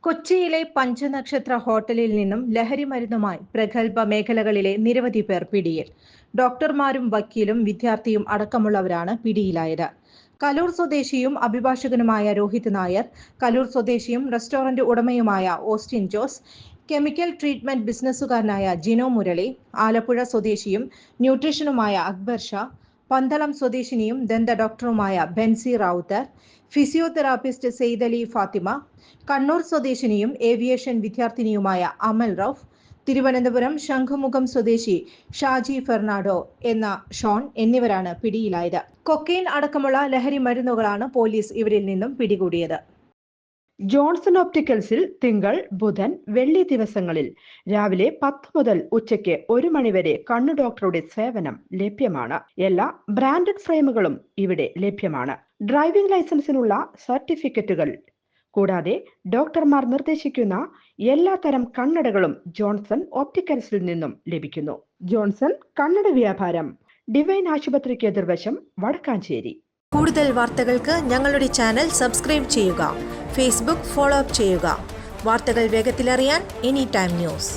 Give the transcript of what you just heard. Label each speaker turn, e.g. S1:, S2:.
S1: കൊച്ചിയിലെ പഞ്ചനക്ഷത്ര ഹോട്ടലിൽ നിന്നും ലഹരിമരുന്നുമായി പ്രഗത്ഭ മേഖലകളിലെ നിരവധി പേർ പിടിയിൽ. ഡോക്ടർമാരും വക്കീലും വിദ്യാർത്ഥിയും അടക്കമുള്ളവരാണ് പിടിയിലായത്. കലൂർ സ്വദേശിയും അഭിഭാഷകനുമായ രോഹിത് നായർ, കലൂർ സ്വദേശിയും റെസ്റ്റോറന്റ് ഉടമയുമായ ഓസ്റ്റിൻ ജോസ്, കെമിക്കൽ ട്രീറ്റ്മെന്റ് ബിസിനസ്സുകാരനായ ജിനോ മുരളി, ആലപ്പുഴ സ്വദേശിയും ന്യൂട്രീഷനുമായ അക്ബർ ഷാ, പന്തളം സ്വദേശിനിയും ദന്ത ഡോക്ടറുമായ ബെൻസി റാവുത്തർ, ഫിസിയോതെറാപ്പിസ്റ്റ് സെയ്ദലി ഫാത്തിമ, കണ്ണൂർ സ്വദേശിനിയും ഏവിയേഷൻ വിദ്യാർത്ഥിനിയുമായ അമൽ റൌഫ്, തിരുവനന്തപുരം ശംഖുമുഖം സ്വദേശി ഷാജി ഫെർണാഡോ എന്ന ഷോൺ എന്നിവരാണ് പിടിയിലായത്. കൊക്കെയ്ൻ അടക്കമുള്ള ലഹരി മരുന്നുകളാണ് പോലീസ് ഇവരിൽ നിന്നും പിടികൂടിയത്.
S2: ജോൺസൺ ഓപ്റ്റിക്കൽസിൽ തിങ്കൾ, ബുധൻ, വെള്ളി ദിവസങ്ങളിൽ രാവിലെ 10 മുതൽ ഉച്ചയ്ക്ക് 1 മണിവരെ കണ്ണു ഡോക്ടറുടെ സേവനം ലഭ്യമാണ്. എല്ലാ ബ്രാൻഡഡ് ഫ്രെയിമുകളും ഇവിടെ ലഭ്യമാണ്. ഡ്രൈവിംഗ് ലൈസൻസിനുള്ള സർട്ടിഫിക്കറ്റുകൾ കൂടാതെ ഡോക്ടർമാർ നിർദ്ദേശിക്കുന്ന എല്ലാത്തരം കണ്ണടകളും ജോൺസൺ ഓപ്റ്റിക്കൽസിൽ നിന്നും ലഭിക്കുന്നു. ജോൺസൺ കണ്ണട വ്യാപാരം, ഡിവൈൻ ആശുപത്രിക്ക് എതിർവശം, വടക്കാഞ്ചേരി.
S3: കൂടുതൽ വാർത്തകൾക്ക് ഞങ്ങളുടെ ചാനൽ സബ്സ്ക്രൈബ് ചെയ്യുക. ഫേസ്ബുക്ക് ഫോളോ അപ്പ് ചെയ്യുക. വാർത്തകൾ വേഗത്തിലറിയാൻ എനി ടൈം ന്യൂസ്.